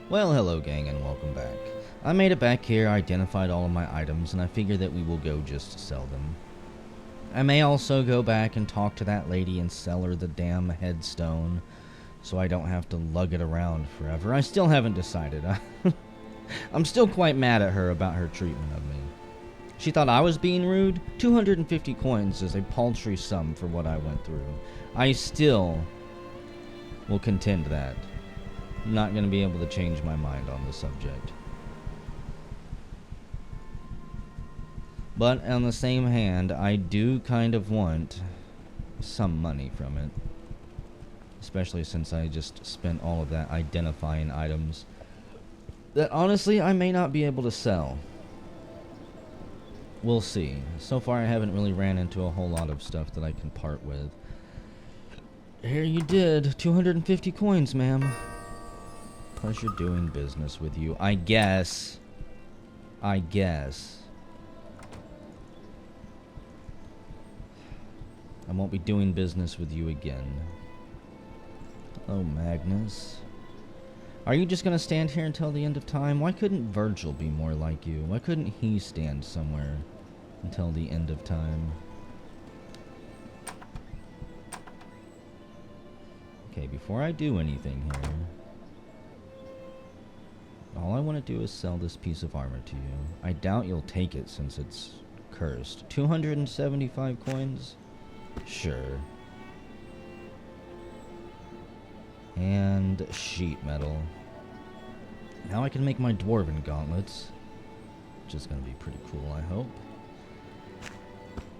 Well, hello gang and welcome back. I made it back here, identified all of my items, and I figure that we will go just to sell them. I may also go back and talk to that lady and sell her the damn headstone, so I don't have to lug it around forever. I still haven't decided. I'm still quite mad at her about her treatment of me. She thought I was being rude. 250 coins is a paltry sum for what I went through. I still will contend that. I'm not going to be able to change my mind on the subject. But on the same hand, I do kind of want some money from it. Especially since I just spent all of that identifying items that honestly I may not be able to sell. We'll see. So far I haven't really ran into a whole lot of stuff that I can part with. Here you did. 250 coins, ma'am. Pleasure doing business with you. I guess. I won't be doing business with you again. Hello, Magnus. Are you just gonna stand here until the end of time? Why couldn't Virgil be more like you? Why couldn't he stand somewhere until the end of time? Okay, before I do anything here, all I want to do is sell this piece of armor to you. I doubt you'll take it since it's cursed. 275 coins? Sure. And sheet metal. Now I can make my dwarven gauntlets, which is going to be pretty cool, I hope.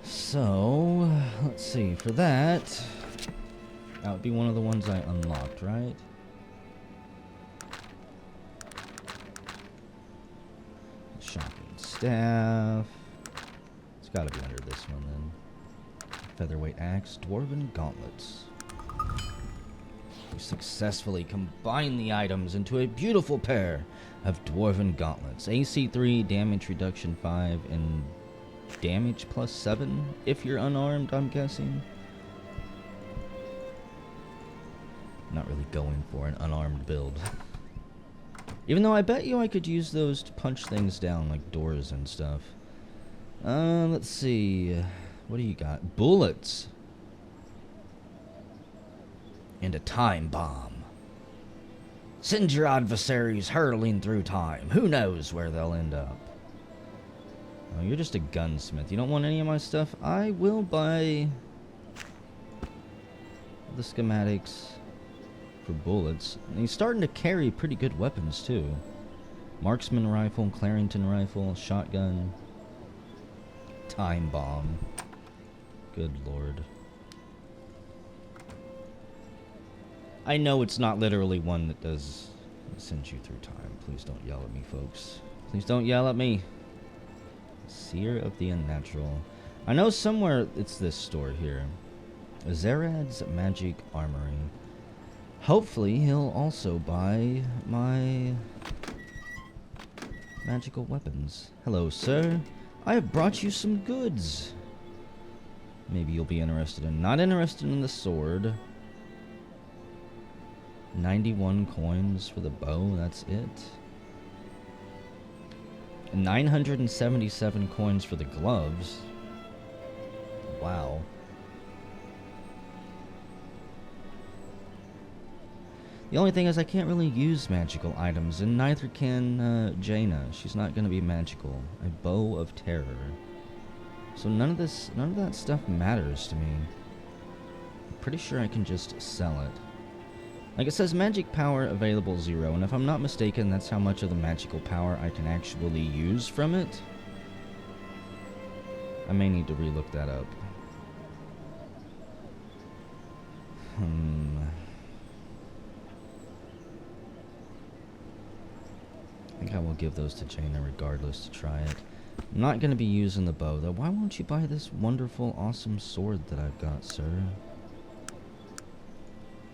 So, let's see. For that would be one of the ones I unlocked, right? Shocking staff. It's got to be under this one then. Featherweight axe, dwarven gauntlets. We successfully combine the items into a beautiful pair of dwarven gauntlets. AC 3, damage reduction 5, and damage plus 7 if you're unarmed, I'm guessing. Not really going for an unarmed build. Even though I bet you I could use those to punch things down like doors and stuff. Let's see. What do you got? Bullets. And a time bomb. Send your adversaries hurtling through time. Who knows where they'll end up? Oh, you're just a gunsmith. You don't want any of my stuff? I will buy the schematics for bullets. And he's starting to carry pretty good weapons too. Marksman rifle, Clarington rifle, shotgun, time bomb. Good lord. I know it's not literally one that does send you through time. Please don't yell at me, folks. Please don't yell at me. Seer of the Unnatural. I know somewhere it's this store here. Zerad's Magic Armory. Hopefully he'll also buy my magical weapons. Hello, sir. I have brought you some goods. Maybe you'll be interested in. Not interested in the sword. 91 coins for the bow, that's it. 977 coins for the gloves. Wow. The only thing is I can't really use magical items, and neither can Jaina. She's not going to be magical. A bow of terror. So none of that stuff matters to me. I'm pretty sure I can just sell it. Like it says, magic power available 0, and if I'm not mistaken, that's how much of the magical power I can actually use from it. I may need to relook that up. I think I will give those to Jaina regardless to try it. I'm not going to be using the bow, though. Why won't you buy this wonderful, awesome sword that I've got, sir?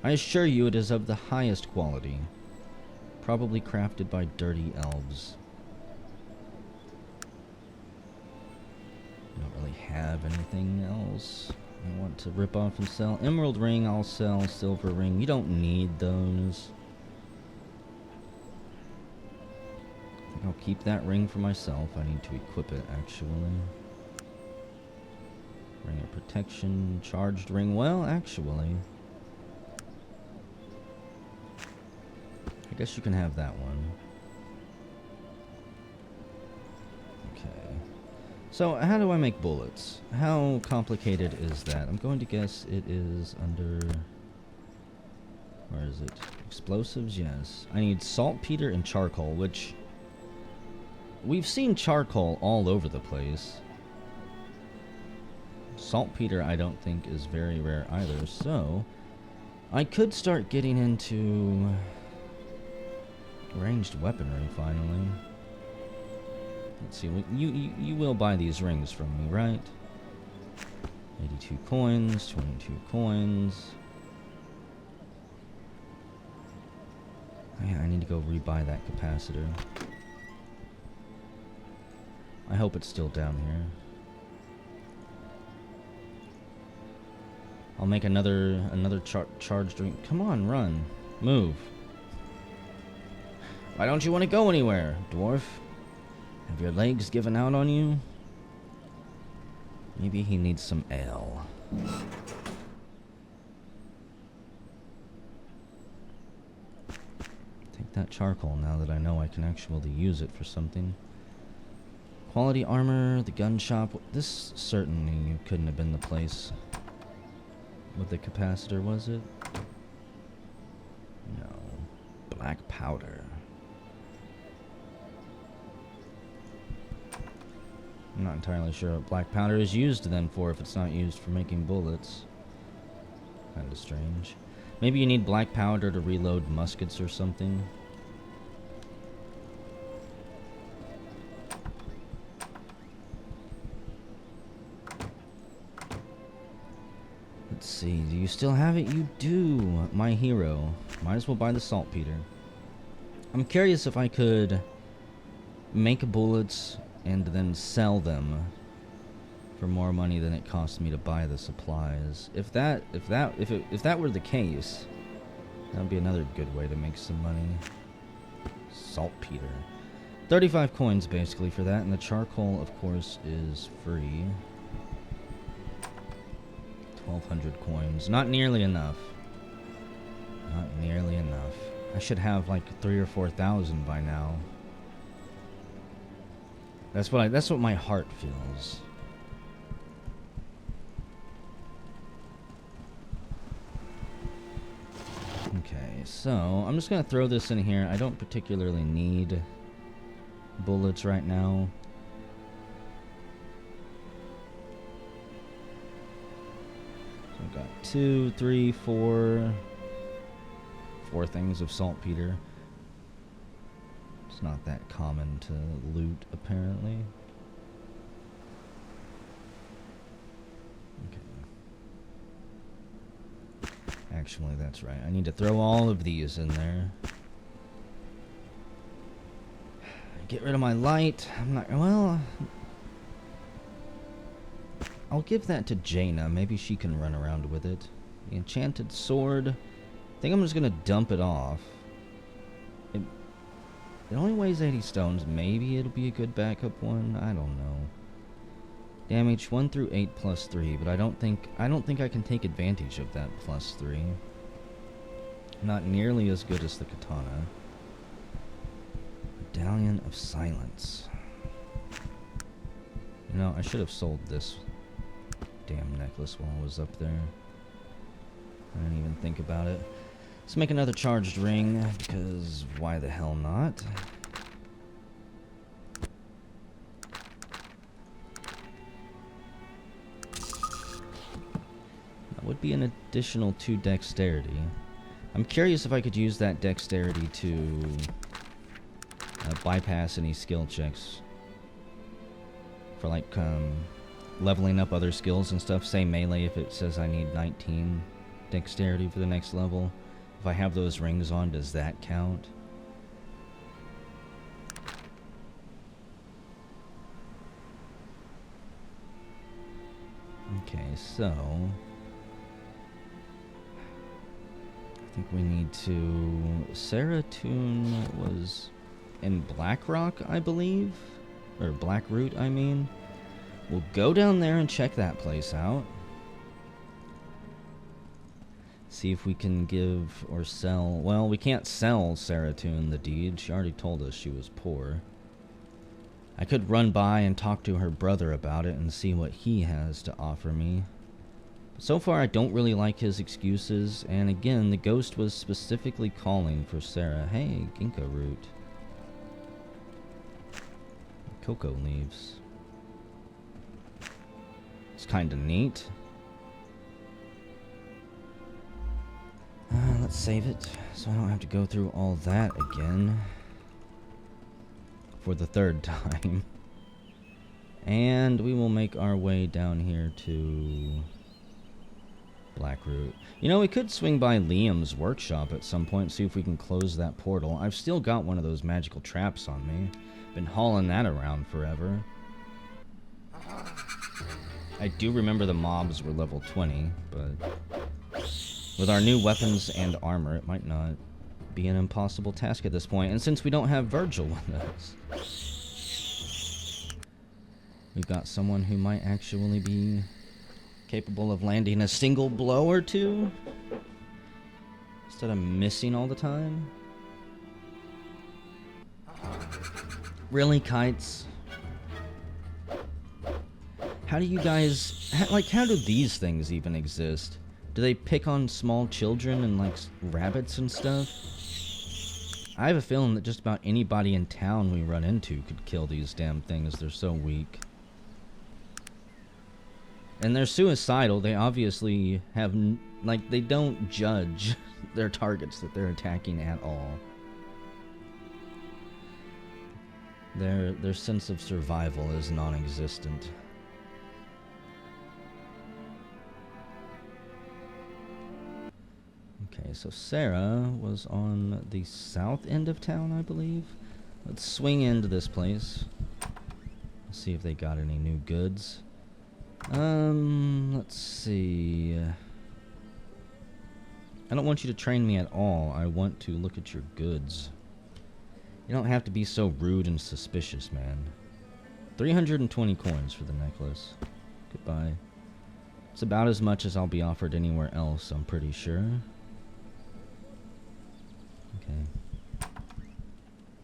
I assure you it is of the highest quality. Probably crafted by dirty elves. I don't really have anything else I want to rip off and sell. Emerald ring I'll sell. Silver ring. You don't need those. I'll keep that ring for myself. I need to equip it, actually. Ring of protection, charged ring. Well, actually, I guess you can have that one. Okay. So, how do I make bullets? How complicated is that? I'm going to guess it is under... Where is it? Explosives, yes. I need saltpeter and charcoal, which... We've seen charcoal all over the place. Saltpeter, I don't think, is very rare either, so... I could start getting into... ranged weaponry, finally. Let's see, you will buy these rings from me, right? 82 coins, 22 coins... Yeah, I need to go rebuy that capacitor. I hope it's still down here. I'll make another charged ring. Come on, run. Move. Why don't you want to go anywhere, dwarf? Have your legs given out on you? Maybe he needs some ale. That charcoal now that I know I can actually use it for something. Quality armor, the gun shop. This certainly couldn't have been the place with the capacitor, was it? No. Black powder. I'm not entirely sure what black powder is used then for if it's not used for making bullets. Kinda strange. Maybe you need black powder to reload muskets or something. Let's see, do you still have it? You do, my hero. Might as well buy the saltpeter. I'm curious if I could make bullets and then sell them for more money than it cost me to buy the supplies. If that were the case, that would be another good way to make some money. Saltpeter. 35 coins basically for that, and the charcoal, of course, is free. 1,200 coins. Not nearly enough. Not nearly enough. I should have like 3,000 or 4,000 by now. That's what my heart feels. Okay, so I'm just gonna throw this in here. I don't particularly need bullets right now. So I've got 2, 3, 4 things of saltpeter. It's not that common to loot, apparently. Okay. Actually, that's right. I need to throw all of these in there. Get rid of my light. I'm not... Well... I'll give that to Jaina. Maybe she can run around with it. The enchanted sword. I think I'm just gonna dump it off. It only weighs 80 stones. Maybe it'll be a good backup one. I don't know. Damage 1 through 8 plus 3, but I don't think I can take advantage of that plus 3. Not nearly as good as the katana. Medallion of Silence. You know, I should have sold this damn necklace while I was up there. I didn't even think about it. Let's make another charged ring, because why the hell not? That would be an additional 2 dexterity. I'm curious if I could use that dexterity to bypass any skill checks. For like leveling up other skills and stuff. Say melee if it says I need 19 dexterity for the next level. If I have those rings on, does that count? Okay, so... I think we need to... Sarah Toon was in Blackrock, I believe. Or Blackroot, I mean. We'll go down there and check that place out. See if we can give or sell... Well, we can't sell Saratune the deed. She already told us she was poor. I could run by and talk to her brother about it and see what he has to offer me. But so far, I don't really like his excuses. And again, the ghost was specifically calling for Sarah. Hey, ginkgo root. Cocoa leaves. It's kind of neat. Let's save it so I don't have to go through all that again for the third time. And we will make our way down here to Blackroot. You know, we could swing by Liam's workshop at some point and see if we can close that portal. I've still got one of those magical traps on me. Been hauling that around forever. I do remember the mobs were level 20, but with our new weapons and armor, it might not be an impossible task at this point. And since we don't have Virgil with us, we've got someone who might actually be capable of landing a single blow or two instead of missing all the time. Really, kites? How do you guys... how do these things even exist? Do they pick on small children and, like, rabbits and stuff? I have a feeling that just about anybody in town we run into could kill these damn things. They're so weak. And they're suicidal. They obviously have... like, they don't judge their targets that they're attacking at all. Their sense of survival is non-existent. Okay, so Sarah was on the south end of town, I believe. Let's swing into this place. See if they got any new goods. Let's see. I don't want you to train me at all. I want to look at your goods. You don't have to be so rude and suspicious, man. 320 coins for the necklace. Goodbye. It's about as much as I'll be offered anywhere else, I'm pretty sure. Okay.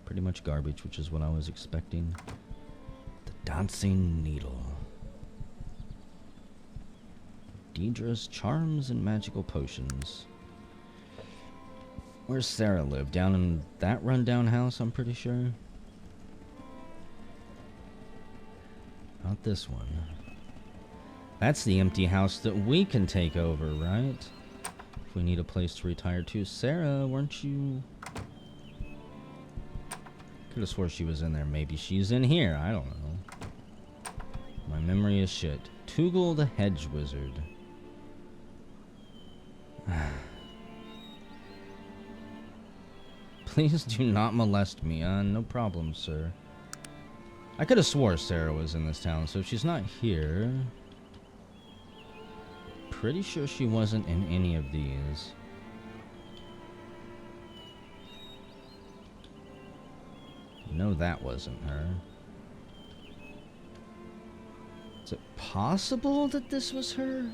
Pretty much garbage, which is what I was expecting. The Dancing Needle. Deidre's Charms and Magical Potions. Where's Sarah live? Down in that rundown house, I'm pretty sure. Not this one. That's the empty house that we can take over, right? If we need a place to retire to. Sarah, weren't you... Could have swore she was in there. Maybe she's in here. I don't know. My memory is shit. Toogle the Hedge Wizard. Please do not molest me. No problem, sir. I could have swore Sarah was in this town, so if she's not here... Pretty sure she wasn't in any of these. No, that wasn't her. Is it possible that this was her?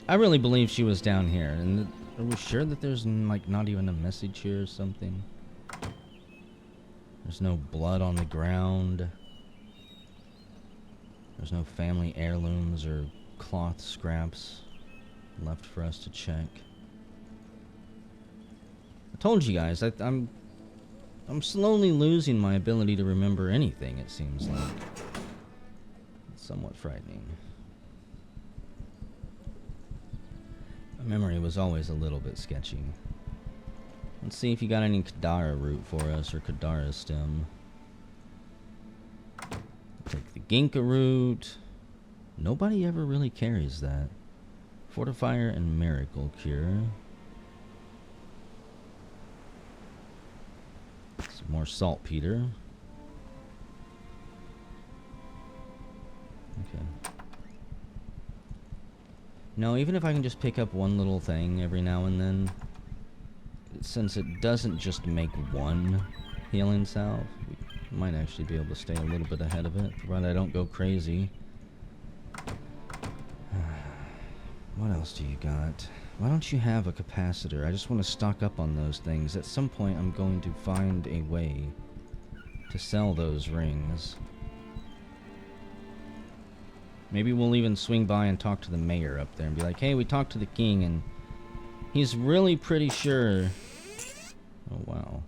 I really believe she was down here. And are we sure that there's, like, not even a message here or something? There's no blood on the ground. There's no family heirlooms or cloth scraps left for us to check. I told you guys, I'm slowly losing my ability to remember anything, it seems like. It's somewhat frightening. My memory was always a little bit sketchy. Let's see if you got any Kadara root for us, or Kadara stem. Take the Ginkgo root. Nobody ever really carries that. Fortifier and Miracle Cure. Some more saltpeter. Okay. No, even if I can just pick up one little thing every now and then, since it doesn't just make one healing salve, we might actually be able to stay a little bit ahead of it, provided I don't go crazy. What else do you got? Why don't you have a capacitor? I just want to stock up on those things. At some point, I'm going to find a way to sell those rings. Maybe we'll even swing by and talk to the mayor up there and be like, hey, we talked to the king and he's really pretty sure... Oh, wow.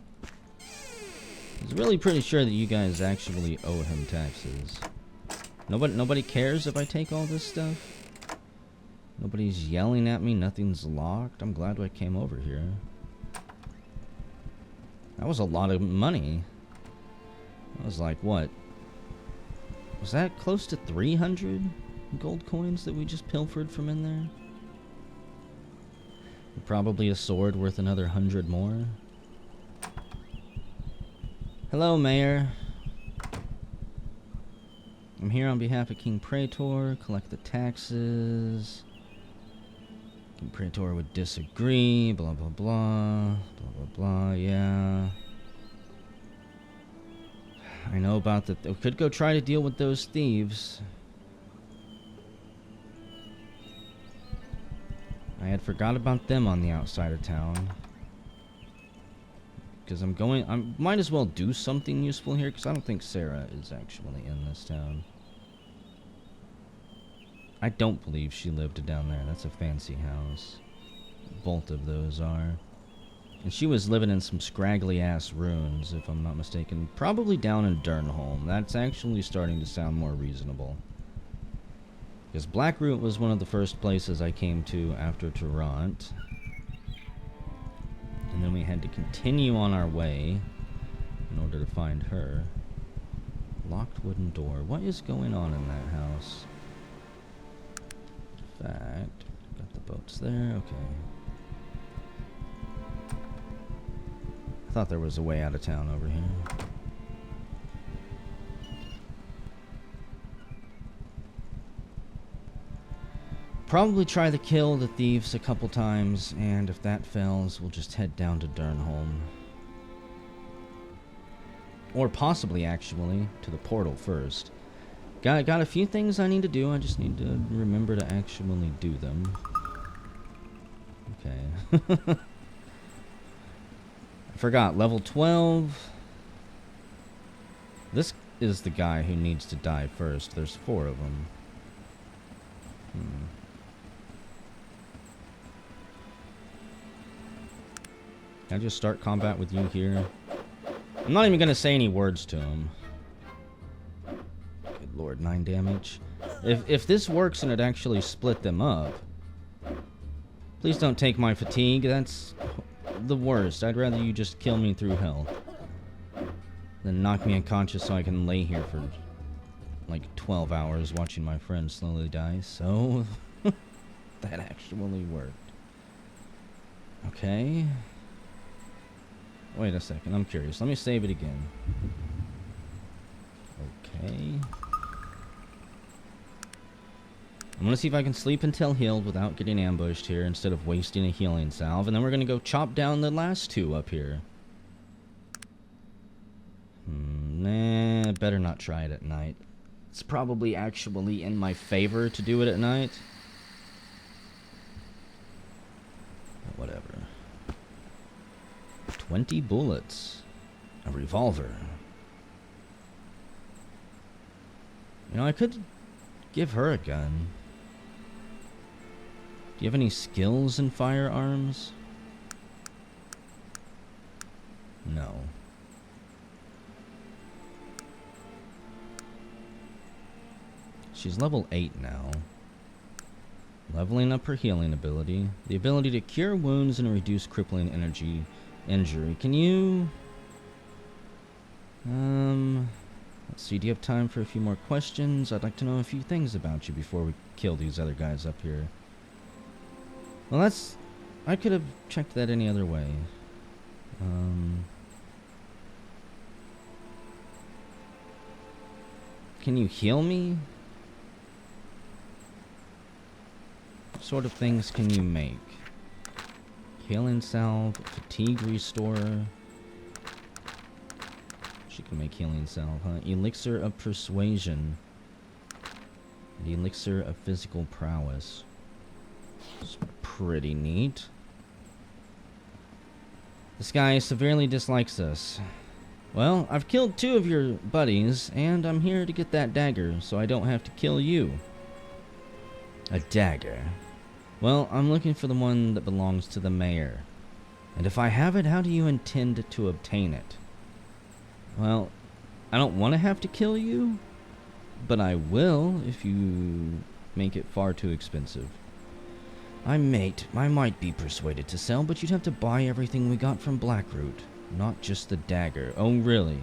He's really pretty sure that you guys actually owe him taxes. Nobody cares if I take all this stuff? Nobody's yelling at me, nothing's locked. I'm glad I came over here. That was a lot of money. That was like, what? Was that close to 300 gold coins that we just pilfered from in there? Probably a sword worth another 100 more. Hello, Mayor. I'm here on behalf of King Praetor. Collect the taxes. King Praetor would disagree. Blah, blah, blah. Blah, blah, blah. Yeah. I know about that. We could go try to deal with those thieves. I had forgot about them on the outside of town. Because I might as well do something useful here, because I don't think Sarah is actually in this town. I don't believe she lived down there. That's a fancy house. Both of those are. And she was living in some scraggly-ass ruins, if I'm not mistaken. Probably down in Durnholm. That's actually starting to sound more reasonable. Because Blackroot was one of the first places I came to after Tarrant. And then we had to continue on our way in order to find her. Locked wooden door. What is going on in that house? In fact, got the boats there. Okay. I thought there was a way out of town over here. Probably try to kill the thieves a couple times, and if that fails, we'll just head down to Durnholm. Or possibly, actually, to the portal first. Got a few things I need to do, I just need to remember to actually do them. Okay. I forgot, level 12. This is the guy who needs to die first. There's 4 of them. Can I just start combat with you here? I'm not even going to say any words to him. Good lord, 9 damage. If this works and it actually split them up, please don't take my fatigue. That's the worst. I'd rather you just kill me through hell than knock me unconscious so I can lay here for like 12 hours watching my friend slowly die. So that actually worked. Okay. Wait a second, I'm curious. Let me save it again. Okay. I'm gonna see if I can sleep until healed without getting ambushed here instead of wasting a healing salve. And then we're gonna go chop down the last 2 up here. Nah, better not try it at night. It's probably actually in my favor to do it at night. But whatever. 20 bullets. A revolver. You know, I could give her a gun. Do you have any skills in firearms? No. She's level 8 now. Leveling up her healing ability. The ability to cure wounds and reduce crippling injury. Can you... Let's see, do you have time for a few more questions? I'd like to know a few things about you before we kill these other guys up here. Well, that's... I could have checked that any other way. Can you heal me? sort of things can you make? Healing salve, fatigue restore. She can make healing salve, huh? Elixir of persuasion. The elixir of physical prowess. It's pretty neat. This guy severely dislikes us. Well, I've killed 2 of your buddies, and I'm here to get that dagger, so I don't have to kill you. A dagger? Well, I'm looking for the one that belongs to the mayor. And if I have it, how do you intend to obtain it? Well, I don't want to have to kill you, but I will if you make it far too expensive. I might be persuaded to sell, but you'd have to buy everything we got from Blackroot, not just the dagger. Oh, really?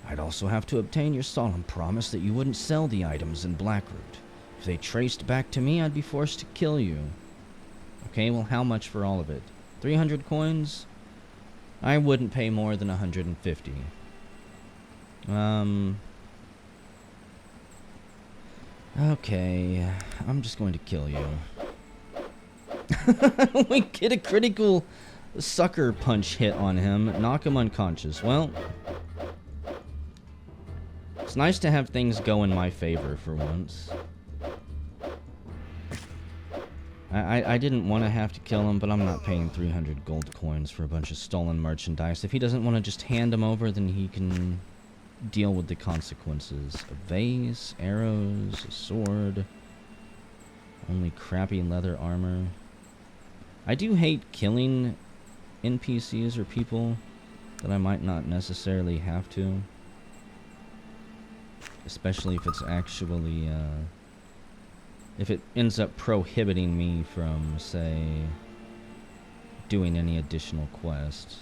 I'd also have to obtain your solemn promise that you wouldn't sell the items in Blackroot. If they traced back to me, I'd be forced to kill you. Okay, well, how much for all of it? 300 coins? I wouldn't pay more than 150. Okay, I'm just going to kill you. We get a critical sucker punch hit on him, knock him unconscious. Well, it's nice to have things go in my favor for once. I didn't want to have to kill him, but I'm not paying 300 gold coins for a bunch of stolen merchandise. If he doesn't want to just hand them over, then he can deal with the consequences. A vase, arrows, a sword, only crappy leather armor. I do hate killing NPCs or people that I might not necessarily have to. Especially if it's actually, if it ends up prohibiting me from, say, doing any additional quests.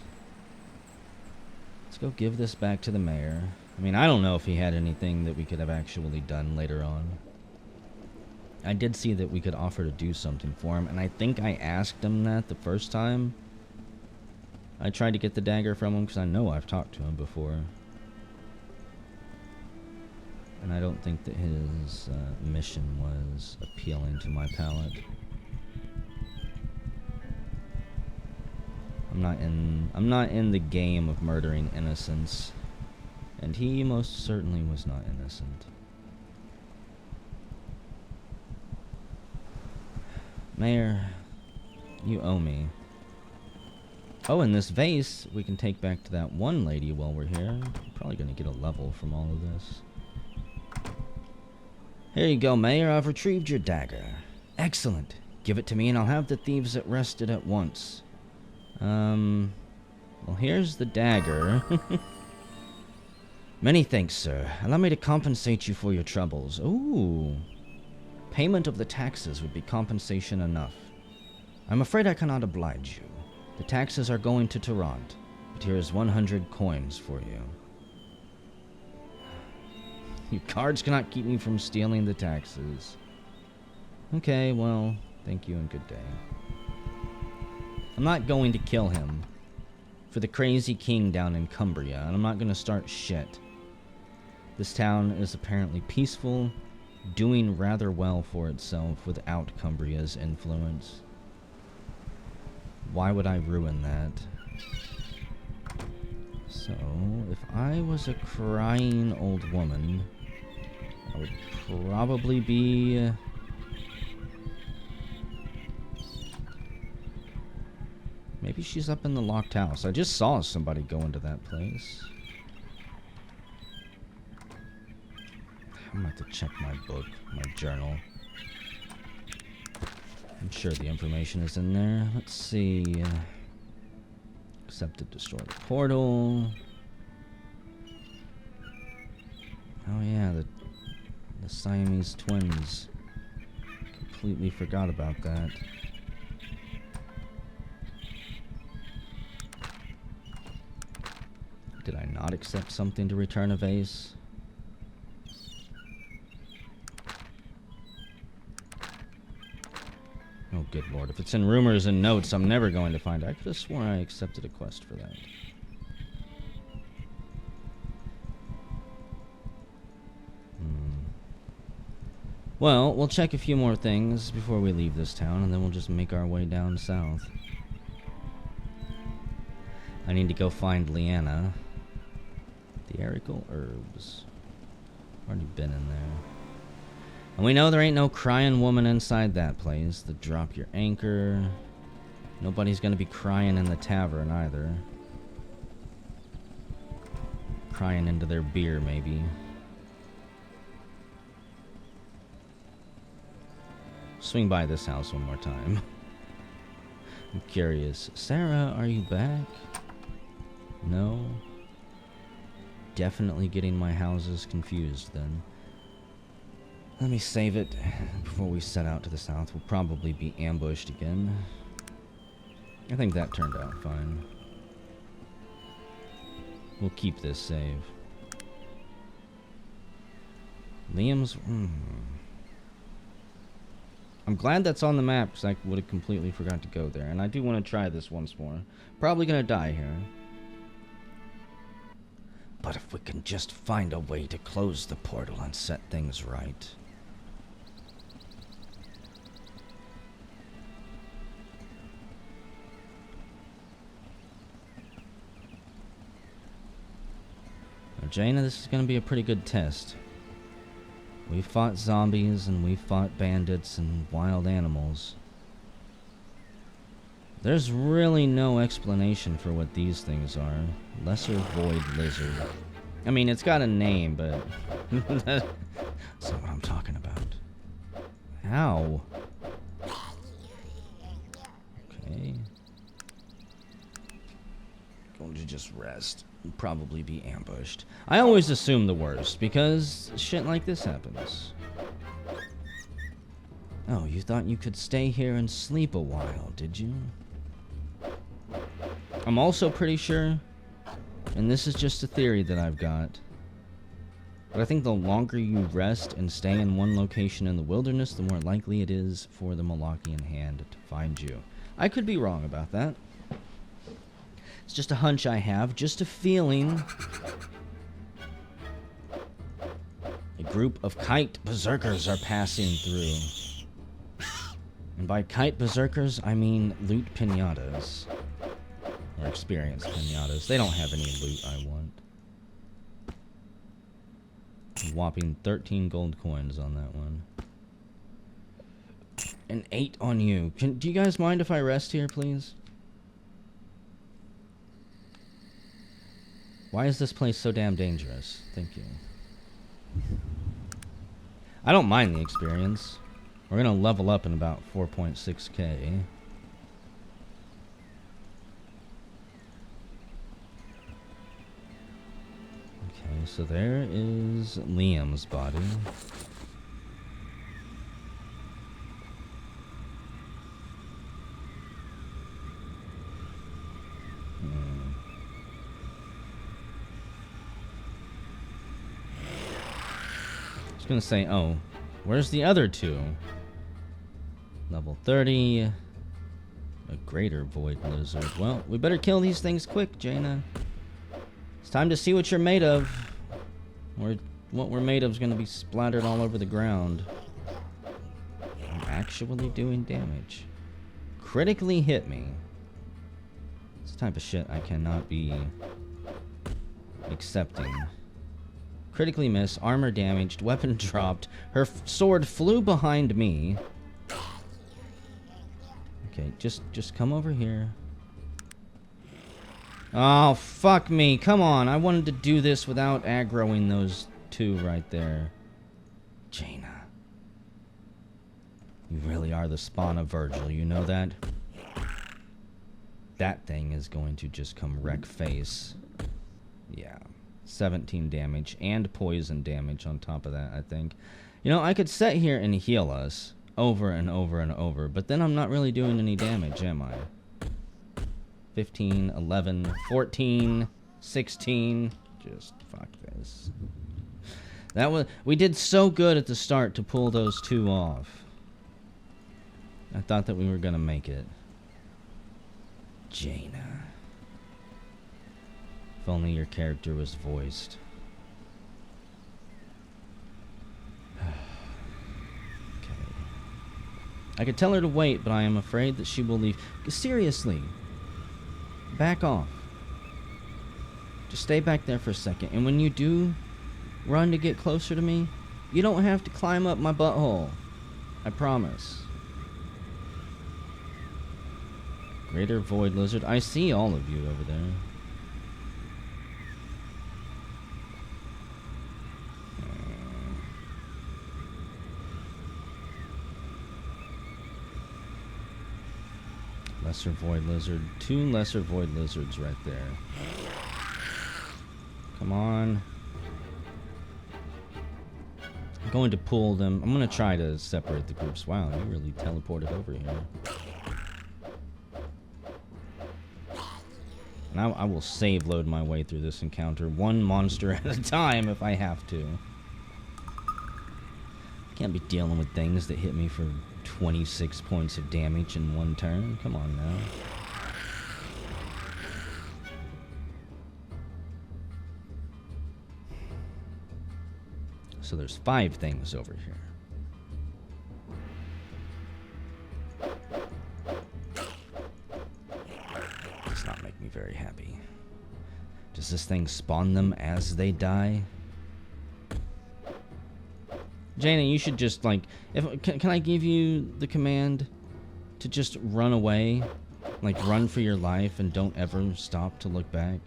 Let's go give this back to the mayor. I mean, I don't know if he had anything that we could have actually done later on. I did see that we could offer to do something for him, and I think I asked him that the first time I tried to get the dagger from him, because I know I've talked to him before. And I don't think that his mission was appealing to my palate. I'm not in the game of murdering innocents, and he most certainly was not innocent. Mayor, you owe me. Oh, and this vase we can take back to that one lady while we're here. Probably gonna get a level from all of this. Here you go, Mayor. I've retrieved your dagger. Excellent. Give it to me and I'll have the thieves arrested at once. Well, here's the dagger. Many thanks, sir. Allow me to compensate you for your troubles. Ooh. Payment of the taxes would be compensation enough. I'm afraid I cannot oblige you. The taxes are going to Toronto, but here is 100 coins for you. Your cards cannot keep me from stealing the taxes. Okay, well, thank you and good day. I'm not going to kill him for the crazy king down in Cumbria, and I'm not going to start shit. This town is apparently peaceful, doing rather well for itself without Cumbria's influence. Why would I ruin that? So, if I was a crying old woman, I would probably be... maybe she's up in the locked house. I just saw somebody go into that place. I'm gonna have to check my book, my journal. I'm sure the information is in there. Let's see. Accepted, destroy the portal. Oh yeah, the Siamese twins. Completely forgot about that. Did I not accept something to return a vase? Oh, good lord. If it's in rumors and notes, I'm never going to find it. I could have sworn I accepted a quest for that. Well, we'll check a few more things before we leave this town, and then we'll just make our way down south. I need to go find Leanna. The Erical Herbs. Already been in there. And we know there ain't no crying woman inside that place. The drop your anchor. Nobody's gonna be crying in the tavern either. Crying into their beer, maybe. Swing by this house one more time. I'm curious. Sarah, are you back? No? Definitely getting my houses confused then. Let me save it before we set out to the south. We'll probably be ambushed again. I think that turned out fine. We'll keep this save. Liam's... I'm glad that's on the map, because I would have completely forgot to go there. And I do want to try this once more. Probably going to die here. But if we can just find a way to close the portal and set things right. Now, Jaina, this is going to be a pretty good test. We fought zombies and we fought bandits and wild animals. There's really no explanation for what these things are. Lesser void lizard. I mean, it's got a name, but that's not what I'm talking about. How? Okay. Going to just rest. We'll probably be ambushed. I always assume the worst, because shit like this happens. Oh, you thought you could stay here and sleep a while, did you? I'm also pretty sure, and this is just a theory that I've got, but I think the longer you rest and stay in one location in the wilderness, the more likely it is for the Malachian hand to find you. I could be wrong about that. It's just a hunch I have, just a feeling. A group of kite berserkers are passing through. And by kite berserkers, I mean loot pinatas. Or experience pinatas. They don't have any loot I want. A whopping 13 gold coins on that one. And 8 on you. Do you guys mind if I rest here, please? Why is this place so damn dangerous? Thank you. I don't mind the experience. We're gonna level up in about 4.6k. Okay, so there is Liam's body. I was gonna say, oh, where's the other two? Level 30. A greater void lizard. Well, we better kill these things quick, Jaina. It's time to see what you're made of. Or what we're made of is gonna be splattered all over the ground. I'm actually doing damage. Critically hit me. This type of shit I cannot be accepting. Critically missed, armor damaged, weapon dropped. Her sword flew behind me. Okay, just come over here. Oh, fuck me. Come on. I wanted to do this without aggroing those two right there. Jaina. You really are the spawn of Virgil, you know that? That thing is going to just come wreck face. Yeah. 17 damage and poison damage on top of that, I think. You know, I could sit here and heal us over and over and over, but then I'm not really doing any damage, am I? 15, 11, 14, 16. Just fuck this. That was... We did so good at the start to pull those two off. I thought that we were gonna make it. Jaina. If only your character was voiced. I could tell her to wait, but I am afraid that she will leave. Seriously. Back off. Just stay back there for a second. And when you do run to get closer to me, you don't have to climb up my butthole. I promise. Greater Void Lizard. I see all of you over there. Lesser Void Lizard. 2 Lesser Void Lizards right there. Come on. I'm going to pull them. I'm going to try to separate the groups. Wow, you really teleported over here. And I will save load my way through this encounter. 1 monster at a time if I have to. Can't be dealing with things that hit me for 26 points of damage in 1 turn. Come on now. So there's 5 things over here. Does not make me very happy. Does this thing spawn them as they die? Jaina, you should just, like, can I give you the command to just run away? Like, run for your life and don't ever stop to look back?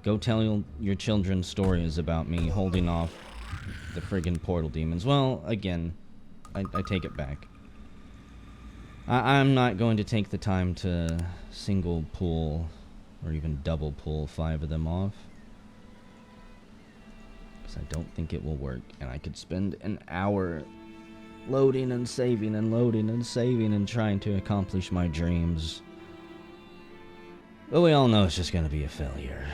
Go tell your children stories about me holding off the friggin' portal demons. Well, again, I take it back. I'm not going to take the time to single pull or even double pull 5 of them off. I don't think it will work, and I could spend an hour loading and saving and loading and saving and trying to accomplish my dreams. But we all know it's just going to be a failure,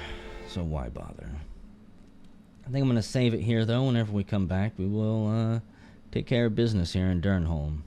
so why bother? I think I'm going to save it here, though. Whenever we come back, we will take care of business here in Durnholm.